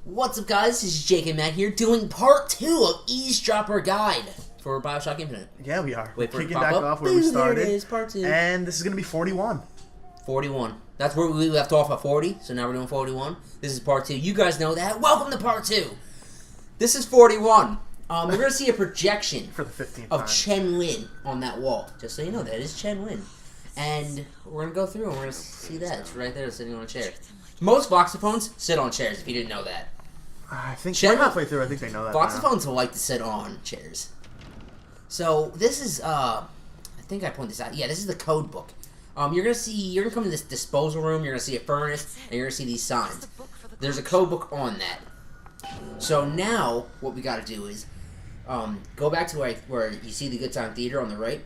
What's up, guys? This is Jake and Matt here doing part 2 of Eavesdropper Guide for Bioshock Infinite. Yeah, we are. Wait for it to kicking pop back up. off where we started. There it is, part 2. And this is going to be 41. 41. That's where we left off at 40, so now we're doing 41. This is part 2. You guys know that. Welcome to part 2. This is 41. We're going to see a projection For the 15th of time. Chen Lin on that wall. Just so you know, that is Chen Lin. And we're going to go through and we're going to see that. It's right there sitting on a chair. Most voxophones sit on chairs, if you didn't know that. I think Chen- we're halfway through. I think they know that now. Voxophones like to sit on chairs. So this is I think I pointed this out. Yeah, this is the code book. You're gonna come to this disposal room, you're gonna see a furnace, and you're gonna see these signs. There's a code book on that. So now what we gotta do is go back to where you see the Good Time Theater on the right.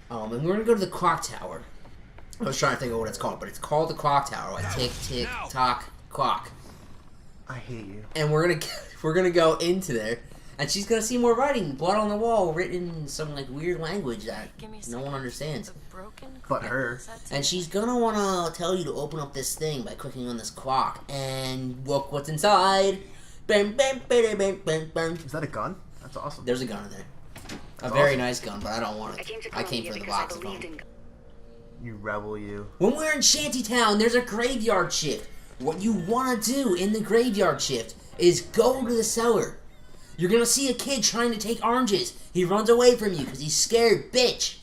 And we're gonna go to the clock tower. I was trying to think of what it's called, but it's called the clock tower, like tick, tick, tock, clock. I hate you. And we're gonna go into there, and she's gonna see more writing, blood on the wall, written in some like weird language that no one understands. But her. And she's gonna wanna tell you to open up this thing by clicking on this clock, and look what's inside. Bam, bam, bam, bam, bam, bam. Is that a gun? That's awesome. There's a gun in there. That's A very awesome. nice gun, but I don't want it. I came for the voxophone. You rebel, you. When we're in Shantytown, there's a graveyard shift. What you want to do in the graveyard shift is go to the cellar. You're going to see a kid trying to take oranges. He runs away from you because he's scared, bitch.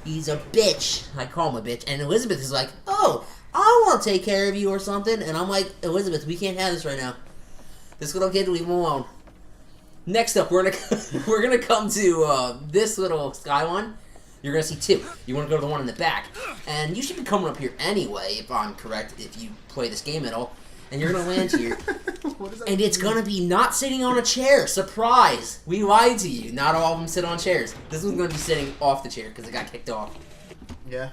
He's a bitch. I call him a bitch. And Elizabeth is like, oh, I want to take care of you or something. And I'm like, Elizabeth, we can't have this right now. This little kid, leave him alone. Next up, we're gonna come to this little sky one. You're going to see two. You want to go to the one in the back. And you should be coming up here anyway, if I'm correct, if you play this game at all. And you're going to land here. What does that And it's mean? going to be not sitting on a chair. Surprise! We lied to you. Not all of them sit on chairs. This one's going to be sitting off the chair because it got kicked off. Yeah.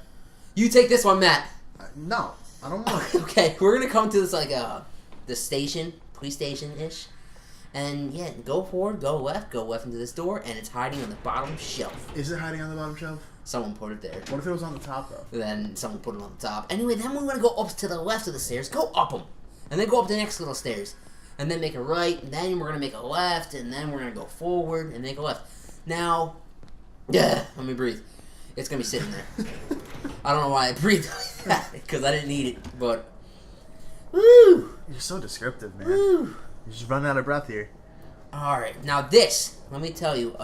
You take this one, Matt. No. I don't want it. Okay, we're going to come to this, like, the station, police station-ish. And, yeah, go forward, go left into this door, and it's hiding on the bottom shelf. Is it hiding on the bottom shelf? Someone put it there. What if it was on the top, though? Then someone put it on the top. Anyway, then we want to go up to the left of the stairs. Go up them. And then go up the next little stairs. And then make a right. And then we're going to make a left. And then we're going to go forward and make a left. Now, let me breathe. It's going to be sitting there. I don't know why I breathed like that. Because I didn't need it. But, woo! You're so descriptive, man. Woo! You're just running out of breath here. Alright, now this, let me tell you,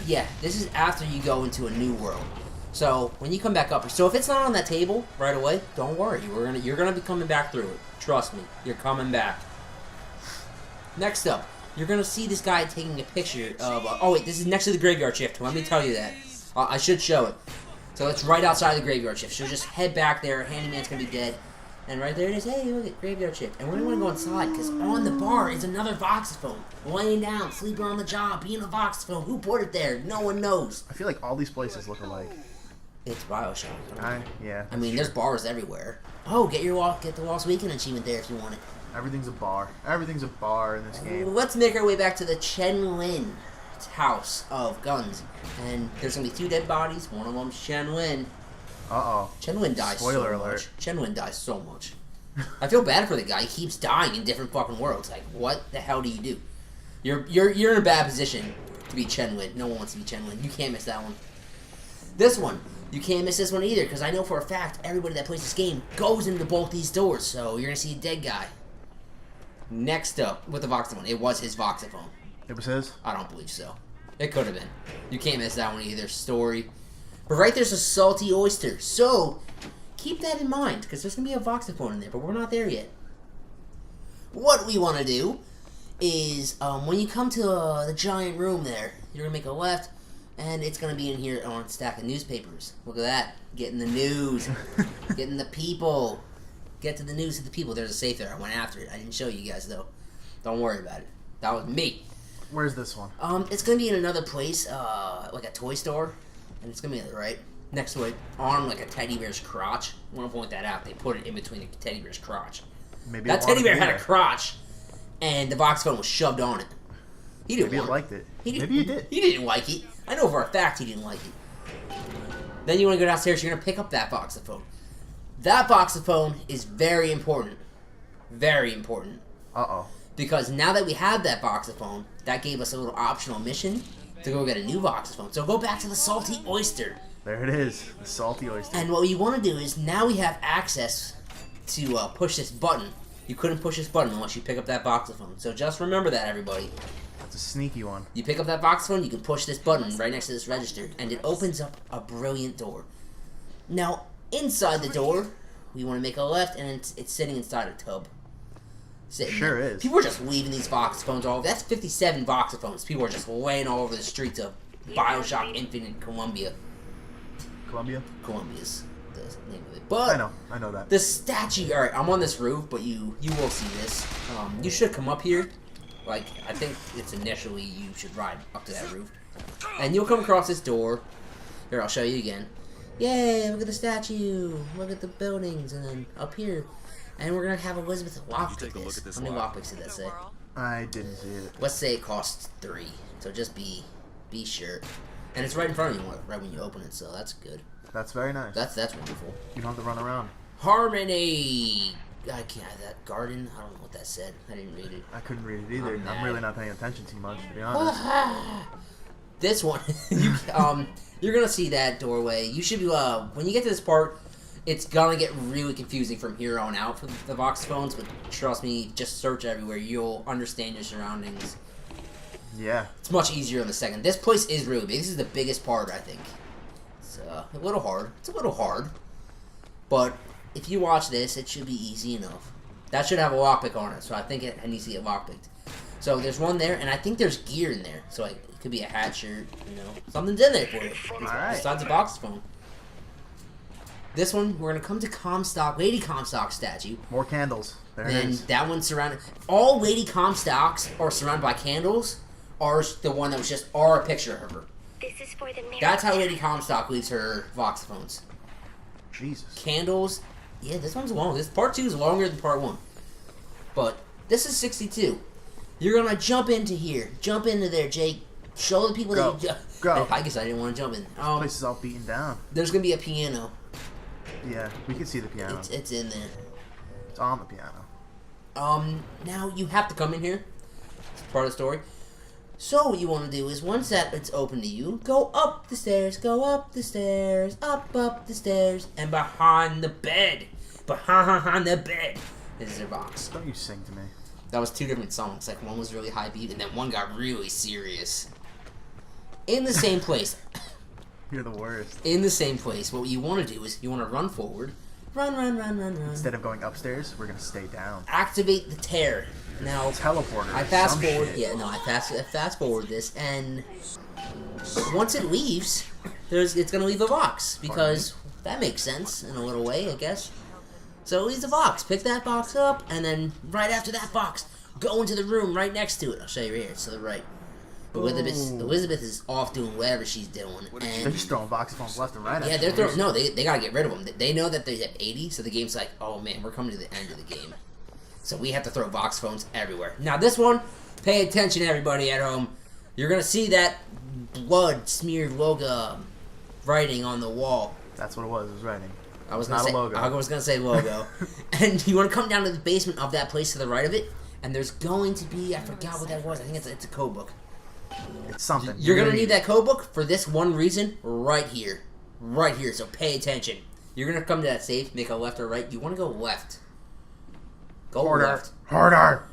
yeah, this is after you go into a new world. So, when you come back up, so if it's not on that table right away, don't worry, you're gonna be coming back through it. Trust me, you're coming back. Next up, you're gonna see this guy taking a picture of, oh wait, this is next to the graveyard shift, let me tell you that. I should show it. So it's right outside the graveyard shift, so just head back there, handyman's gonna be dead. And right there it is. Hey, look at graveyard shift. And we're going to go inside because on the bar is another voxophone. Laying down, sleeping on the job, being a voxophone. Who put it there? No one knows. I feel like all these places look alike. It's Bioshock. Yeah. I mean, there's bars everywhere. Oh, get the Lost Weekend achievement there if you want it. Everything's a bar. Everything's a bar in this game. Let's make our way back to the Chen Lin house of guns. And there's going to be two dead bodies. One of them's Chen Lin. Uh-oh. Chen Lin dies Spoiler so alert. much. Chen Lin dies so much. I feel bad for the guy. He keeps dying in different fucking worlds. Like, what the hell do you do? You're in a bad position to be Chen Lin. No one wants to be Chen Lin. You can't miss that one. This one, you can't miss this one either, because I know for a fact everybody that plays this game goes into both these doors, so you're gonna see a dead guy. Next up, with the voxophone, it was his voxophone. It was his? I don't believe so. It could have been. You can't miss that one either. Story. But right there's a salty oyster. So, keep that in mind, because there's going to be a voxophone in there, but we're not there yet. What we want to do is, when you come to the giant room there, you're going to make a left, and it's going to be in here on a stack of newspapers. Look at that. Getting the news. Getting the people. Get to the news of the people. There's a safe there. I went after it. I didn't show you guys, though. Don't worry about it. That was me. Where's this one? It's going to be in another place, like a toy store. And it's going to be right next to it, on like a teddy bear's crotch. I want to point that out. They put it in between a teddy bear's crotch. Maybe That teddy bear had a crotch, and the voxophone was shoved on it. He didn't Maybe want he liked it. Maybe he did. He didn't like it. I know for a fact he didn't like it. Then you want to go downstairs, you're going to pick up that voxophone. That voxophone is very important. Very important. Uh-oh. Because now that we have that voxophone, that gave us a little optional mission to go get a new voxophone. So go back to the Salty Oyster. There it is. The salty oyster. And what you want to do is, now we have access to push this button. You couldn't push this button unless you pick up that voxophone. So just remember that, everybody. That's a sneaky one. You pick up that voxophone, you can push this button right next to this register, and it opens up a brilliant door. Now, inside the door, we want to make a left, and it's sitting inside a tub. Sitting Sure there. is. People are just leaving these voxophones all over. That's 57 voxophones. People are just laying all over the streets of Bioshock Infinite, Columbia. Columbia's the name of it. But I know that. the statue. All right, I'm on this roof, but you will see this. You should come up here. Like, I think it's initially you should ride up to that roof, and you'll come across this door. Here, I'll show you again. Yay! Look at the statue. Look at the buildings, and then up here, and we're gonna have Elizabeth lockpick this. How many lockpicks did that say? I didn't see it. Let's say it costs 3. So just be sure. And it's right in front of you, right when you open it. So that's good. That's very nice. That's wonderful. You don't have to run around. Harmony. I can't. That garden. I don't know what that said. I didn't read it. I couldn't read it either. I'm I'm really not paying attention too much, to be honest. This one, you're gonna see that doorway. You should be when you get to this part, it's gonna get really confusing from here on out for the voxophones. But trust me, just search everywhere. You'll understand your surroundings. Yeah. It's much easier on the second. This place is really big. This is the biggest part, I think. It's a little hard. It's a little hard, but if you watch this, it should be easy enough. That should have a lockpick on it, so I think it needs to get lockpicked. So there's one there, and I think there's gear in there. So like, it could be a hat shirt, something's in there for you. Alright. Besides a voxophone. This one, we're gonna come to Comstock, Lady Comstock statue. More candles. There it Then is. that one's surrounded. All Lady Comstocks are surrounded by candles. Ours, the one that was just a picture of her. This is for the That's how Lady Comstock leaves her voxophones. Jesus. Candles. Yeah, this one's long. This part 2 is longer than part 1. But this is 62. You're gonna jump into here. Jump into there, Jake. Show the people Go. that you. Go. I guess I didn't want to jump in. This place is all beaten down. There's gonna be a piano. Yeah, we can see the piano. It's in there. It's on the piano. Now you have to come in here. It's part of the story. So what you want to do is, once that it's open to you, go up the stairs, up the stairs, and behind the bed is their box. Don't you sing to me. That was 2 different songs. Like, one was really high beat, and then one got really serious. In the same place. You're the worst. In the same place. What you want to do is, you want to run forward. Run. Instead of going upstairs, we're gonna stay down. Activate the tear. Now, Teleporter. I fast some forward. shit. Yeah, no, I fast forward this, and once it leaves, it's gonna leave a box, because that makes sense in a little way, I guess. So it leaves a box. Pick that box up, and then right after that box, go into the room right next to it. I'll show you right here. It's to the right. Elizabeth is off doing whatever she's doing, and They're just throwing voxophones left and right. yeah, they're throwing. No, they gotta get rid of them. They know that they're at 80, so the game's like, oh man, we're coming to the end of the game. So we have to throw voxophones everywhere. Now this one, pay attention everybody at home. You're going to see that blood-smeared logo writing on the wall. That's what it was. It was writing. I was Not a logo. I was going to say logo. And you want to come down to the basement of that place to the right of it, and there's going to be, I forgot what that was. I think it's a code book. It's something. You're going to need that code book for this one reason right here. Right here, so pay attention. You're going to come to that safe, make a left or right. You want to go left. Go left. Hoarder.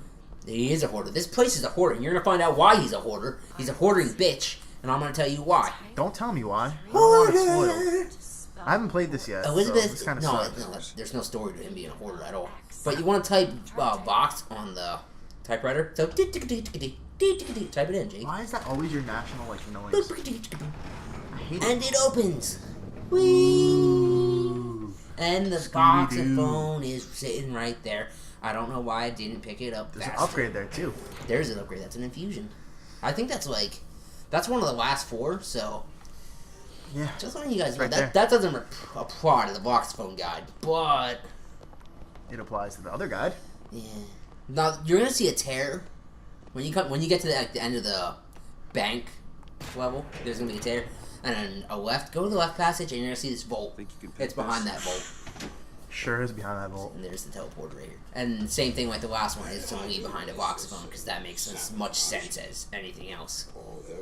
He is a hoarder. This place is a hoarder. And you're going to find out why he's a hoarder. He's a hoarding bitch. And I'm going to tell you why. Don't tell me why. I don't want it spoiled. I haven't played this yet. Elizabeth, so this kind of no, sucks. there's no story to him being a hoarder at all. But you want to type box on the typewriter. So, type it in, Jake. Why is that always your national noise? I hate And it. it opens. Whee! And the voxophone is sitting right there. I don't know why I didn't pick it up There's faster. an upgrade there too. There's an upgrade. That's an infusion. I think that's one of the last 4, so Yeah. just letting you guys know, Right there. that doesn't apply to the voxophone guide, but It applies to the other guide. yeah. Now you're gonna see a tear when you get to the end of the bank level. There's gonna be a tear, and then a left. Go to the left passage, and you're gonna see this vault. It's behind that vault. Sure is behind that vault. And there's the teleporter right here. And same thing like the last one is to leave behind a voxophone because that makes as much sense as anything else.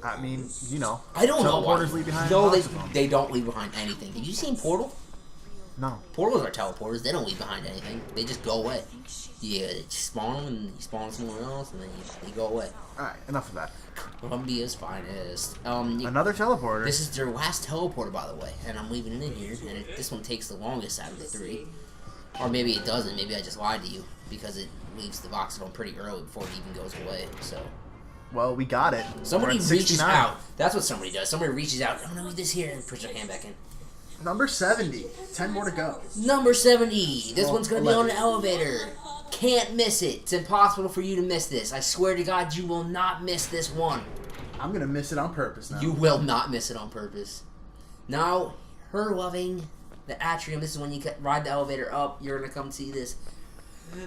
I mean, you know. I don't know why. Teleporters leave behind No, voxophones. they don't leave behind anything. Have you seen Portal? No. Portals are teleporters. They don't leave behind anything. They just go away. Yeah, they spawn them and you spawn somewhere else and then they go away. Alright, enough of that. Columbia's finest. Another teleporter. This is their last teleporter, by the way, and I'm leaving it in here. And this one takes the longest out of the 3, or maybe it doesn't. Maybe I just lied to you because it leaves the voxophone pretty early before it even goes away. So, well, we got it. somebody We're at reaches 69. out. That's what somebody does. Somebody reaches out. I'm gonna leave this here and put your hand back in. Number 70. 10 more to go. Number 70. This Well, one's gonna 11. be on an elevator. Can't miss it. It's impossible for you to miss this. I swear to God, you will not miss this one. I'm going to miss it on purpose now. You will not miss it on purpose. Now, her loving the atrium. This is when you ride the elevator up. You're going to come see this.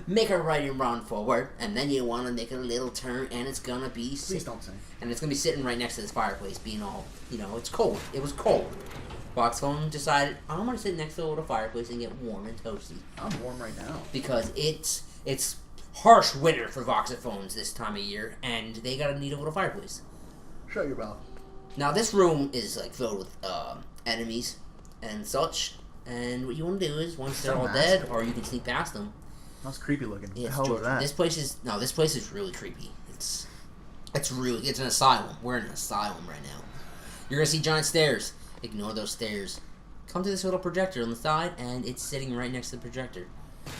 Make a right and run forward. And then you want to make a little turn. And it's going to be... Please don't sing. And it's going to be sitting right next to this fireplace. Being all... You know, it's cold. It was cold. Voxophone decided, I'm going to sit next to a little fireplace and get warm and toasty. I'm warm right now. Because it's harsh winter for voxophones this time of year. And they got to need a little fireplace. Shut your mouth. Now this room is like filled with enemies and such, and what you want to do is once they're all dead, or you can sneak past them. That's creepy looking. Yeah, the hell was that? This place is really creepy. It's an asylum. We're in an asylum right now. You're gonna see giant stairs. Ignore those stairs. Come to this little projector on the side, and it's sitting right next to the projector.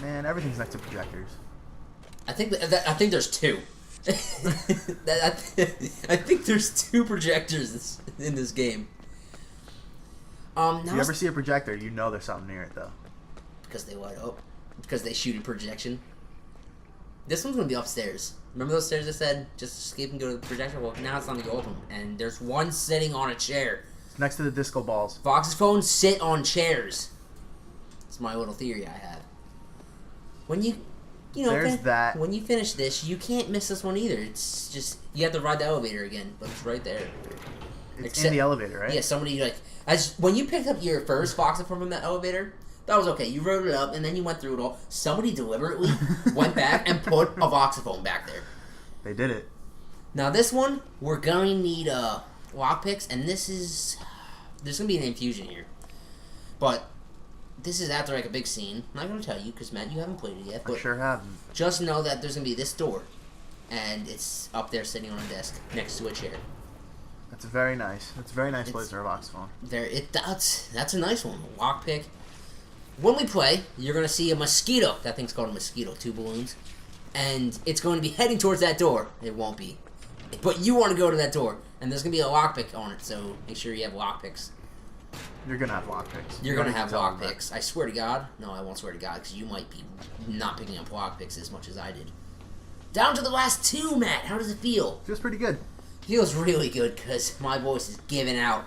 Man, everything's next to projectors. I think there's 2. I think there's 2 projectors in this game. If you ever see a projector, you know there's something near it, though. Because they light up. Because they shoot in projection. This one's going to be upstairs. Remember those stairs I said? Just escape and go to the projector? Well, now it's time to go open them. And there's one sitting on a chair. It's next to the disco balls. Voxophones sit on chairs. It's my little theory I have. When you know, There's that. When you finish this, you can't miss this one either. It's just, you have to ride the elevator again, but it's right there. It's in the elevator, right? Yeah, somebody, when you picked up your first voxophone from that elevator, that was okay. You wrote it up, and then you went through it all. Somebody deliberately went back and put a voxophone back there. They did it. Now, this one, we're going to need lockpicks, and there's going to be an infusion here. But this is after, a big scene. I'm not going to tell you, because, Matt, you haven't played it yet. But I sure haven't. just know that there's going to be this door, and it's up there sitting on a desk next to a chair. That's very nice. That's a very nice place for a voxophone. That's a nice one. A lockpick. When we play, you're going to see a mosquito. That thing's called a mosquito. 2 balloons. And it's going to be heading towards that door. It won't be. But you want to go to that door. And there's going to be a lockpick on it, so make sure you have lockpicks. You're going to have lockpicks. You're going to have lockpicks. I swear to God. No, I won't swear to God, because you might be not picking up lockpicks as much as I did. Down to the last 2, Matt. How does it feel? Feels pretty good. Feels really good, because my voice is giving out.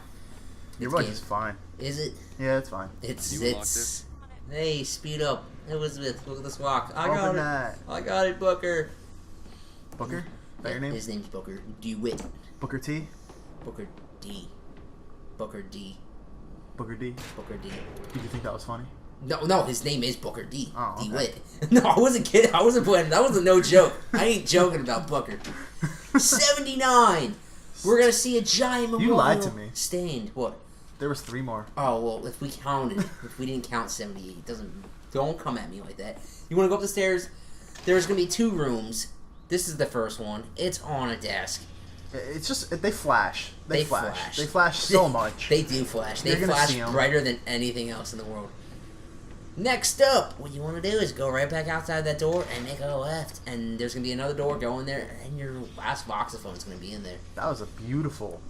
Your voice is fine. Is it? Yeah, it's fine. It's. Hey, speed up. Elizabeth, look at this walk. I Open got that. it. I got it, Booker. Booker? Is that your name? His name's Booker DeWitt. Booker T? Booker D. Booker D. Booker D? Booker D. Did you think that was funny? No, his name is Booker D. Oh, okay. DeWitt. No, I wasn't kidding. I wasn't playing. That was a no joke. I ain't joking about Booker. 79. We're gonna see a giant memorial. You lied to me. Stained. What? There was 3 more. Oh, well, if we counted, if we didn't count 78, don't come at me like that. You want to go up the stairs? There's going to be 2 rooms. This is the first one. It's on a desk. It's just, they flash. They flash. They flash They- so much. They do flash. They You're gonna flash see 'em. brighter than anything else in the world. Next up, what you want to do is go right back outside that door and make a left. And there's going to be another door going there, and your last voxophone is going to be in there. That was a beautiful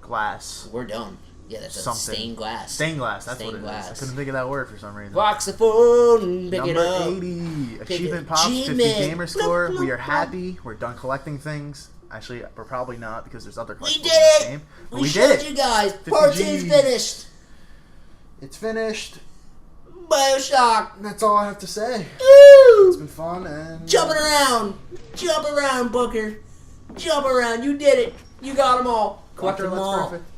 glass. We're done. Yeah, that's Something. a stained glass. Stained glass, that's Stained what it glass. is. I couldn't think of that word for some reason. Voxophone, pick it Number up. 80. Pick Achievement it. pops, 50 Achievement. gamer score. Bloop, We are bloop, happy. We're done collecting things. Actually, we're probably not because there's other We collectibles did in this it! game. But We we showed did it. you guys. 50 Part 2's Gs. finished. It's finished. Bioshock. That's all I have to say. Woo! It's been fun and... Jumping around. Jump around, Booker. Jump around. You did it. You got them all. Collect them That's all. perfect.